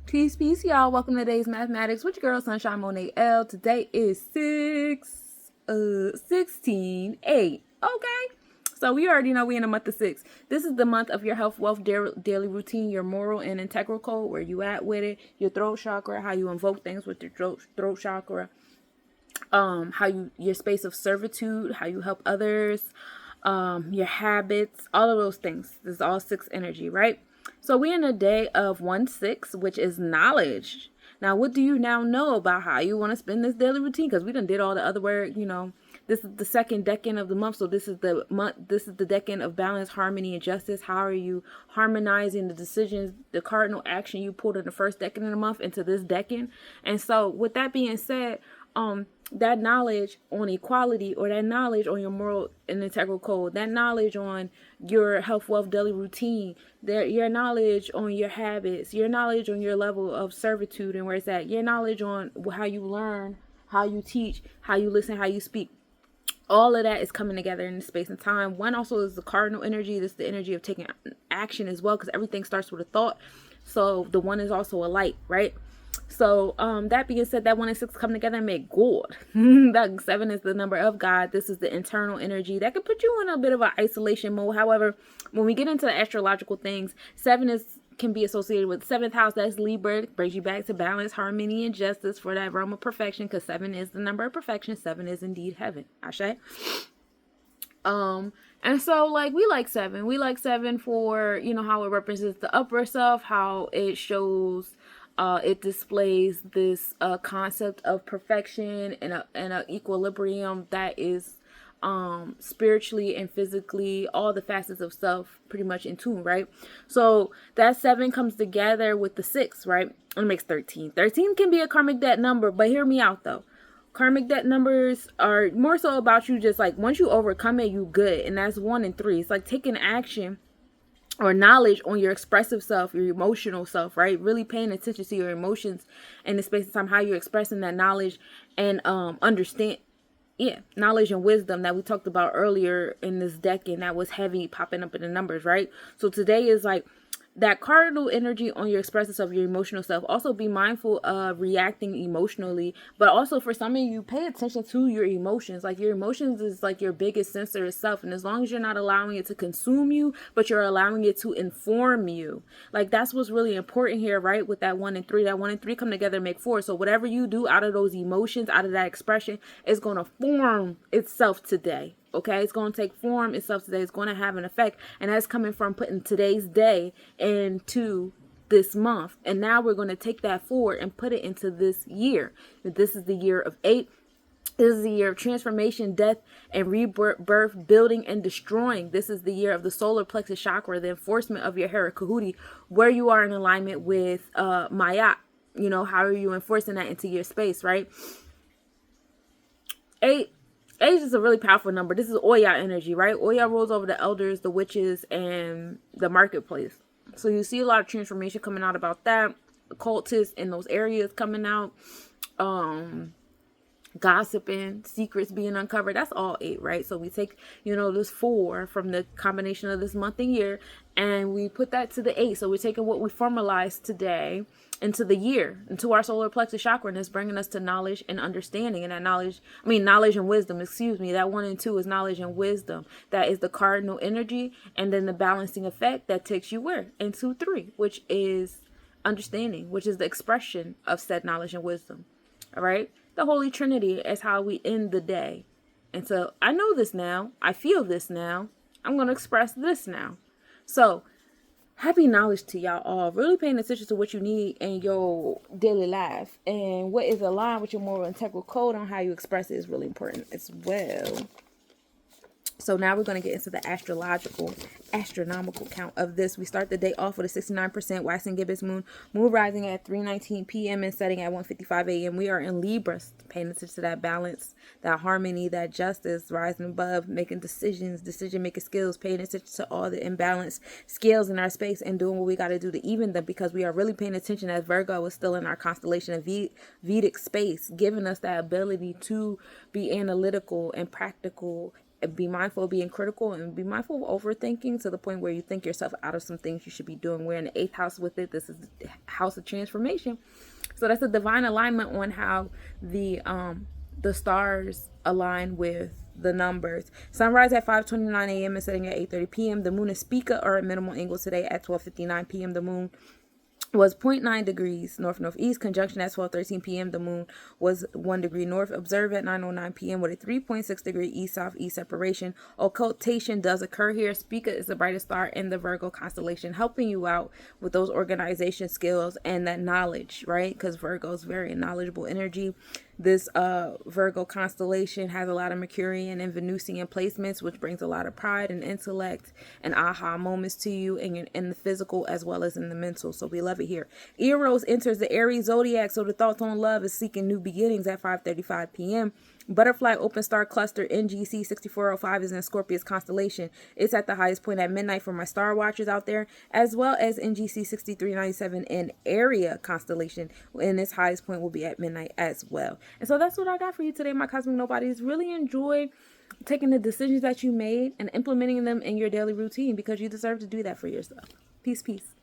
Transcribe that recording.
Peace, peace, y'all. Welcome to today's mathematics with your girl Sunshine Monet L. Today is 16/8. Okay. So we already know we in the month of 6. This is the month of your health, wealth, daily routine, your moral and integral code, where you at with it, your throat chakra, how you invoke things with your throat chakra, your space of servitude, how you help others, your habits, all of those things. This is all 6 energy, right? So we're in a day of 1/6, which is knowledge. Now, what do you now know about how you want to spend this daily routine? Because we done did all the other work, This is the second decan of the month, so this is the month. This is the decan of balance, harmony, and justice. How are you harmonizing the decisions, the cardinal action you pulled in the first decan of the month into this decan? And so, with that being said, that knowledge on equality, or that knowledge on your moral and integral code, that knowledge on your health, wealth, daily routine, your knowledge on your habits, your knowledge on your level of servitude and where it's at, your knowledge on how you learn, how you teach, how you listen, how you speak. All of that is coming together in space and time. One also is the cardinal energy. This is the energy of taking action as well, because everything starts with a thought. So the one is also a light, right? So that being said, that 1 and 6 come together and make God. That 7 is the number of God. This is the internal energy that could put you in a bit of an isolation mode. However, when we get into the astrological things, 7 can be associated with 7th house. That's Libra. Brings you back to balance, harmony, and justice for that realm of perfection, because 7 is the number of perfection. 7 is indeed heaven. Ashe. And so, like, we like 7. We like 7 for, how it represents the upper self, how it shows, it displays this concept of perfection and a equilibrium that is spiritually and physically, all the facets of self pretty much in tune, right? So that 7 comes together with the 6, right? And it makes 13. 13 can be a karmic debt number, but hear me out though. Karmic debt numbers are more so about you just like, once you overcome it, you good. And that's 1 and 3. It's like taking action or knowledge on your expressive self, your emotional self, right? Really paying attention to your emotions and the space of time, how you're expressing that knowledge and knowledge and wisdom that we talked about earlier in this deck, and that was heavy popping up in the numbers, right? So today is like that cardinal energy on your expressive self, your emotional self. Also be mindful of reacting emotionally, but also for some of you, pay attention to your emotions. Like, your emotions is like your biggest sensor itself, and as long as you're not allowing it to consume you, but you're allowing it to inform you, like, that's what's really important here, right? With that 1 and 3, that 1 and 3 come together and make 4. So whatever you do out of those emotions, out of that expression, is going to form itself today. Okay, it's going to take form itself today. It's going to have an effect. And that's coming from putting today's day into this month. And now we're going to take that forward and put it into this year. This is the year of 8. This is the year of transformation, death, and rebirth, building and destroying. This is the year of the solar plexus chakra, the enforcement of your Hera Kahuti, where you are in alignment with Mayat. How are you enforcing that into your space, right? 8 is a really powerful number. This is Oya energy, right? Oya rules over the elders, the witches, and the marketplace. So you see a lot of transformation coming out about that. Occultists in those areas coming out. Gossiping, secrets being uncovered. That's all 8, right? So we take, this 4 from the combination of this month and year, and we put that to the 8. So we're taking what we formalized today into the year, into our solar plexus chakra, and it's bringing us to knowledge and understanding. And that knowledge and wisdom, that 1 and 2 is knowledge and wisdom. That is the cardinal energy, and then the balancing effect that takes you where? Into 3, which is understanding, which is the expression of said knowledge and wisdom. All right? The Holy Trinity is how we end the day. And so I know this now. I feel this now. I'm going to express this now. So happy knowledge to y'all all. Really paying attention to what you need in your daily life. And what is aligned with your moral integral code on how you express it is really important as well. So now we're going to get into the astronomical count of this. We start the day off with a 69% waxing gibbous moon rising at 3:19 p.m. and setting at 1:55 a.m. We are in Libra, paying attention to that balance, that harmony, that justice, rising above, making decision-making skills, paying attention to all the imbalanced scales in our space and doing what we got to do to even them, because we are really paying attention as Virgo is still in our constellation of Vedic space, giving us that ability to be analytical and practical be mindful of being critical, and be mindful of overthinking to the point where you think yourself out of some things you should be doing. We're in the 8th house with it. This is the house of transformation. So that's a divine alignment on how the stars align with the numbers. Sunrise at 5:29 a.m. and setting at 8:30 p.m. The moon and Spica are at minimal angle today at 12:59 p.m. The moon was 0.9 degrees north-northeast. Conjunction at 12:13 p.m. The moon was 1 degree north. Observe at 9:09 p.m. with a 3.6 degree east-southeast separation. Occultation does occur here. Spica is the brightest star in the Virgo constellation, helping you out with those organization skills and that knowledge, right? Because Virgo is very knowledgeable energy. This Virgo constellation has a lot of Mercurian and Venusian placements, which brings a lot of pride and intellect and aha moments to you in the physical as well as in the mental. So we love it here. Eros enters the Aries zodiac, so the thoughts on love is seeking new beginnings at 5:35 p.m. Butterfly open star cluster NGC 6405 is in Scorpius constellation. It's at the highest point at midnight for my star watchers out there, as well as NGC 6397 in area constellation, and its highest point will be at midnight as well. And so that's what I got for you today, my cosmic nobodies. Really enjoy taking the decisions that you made and implementing them in your daily routine, because you deserve to do that for yourself. Peace, peace.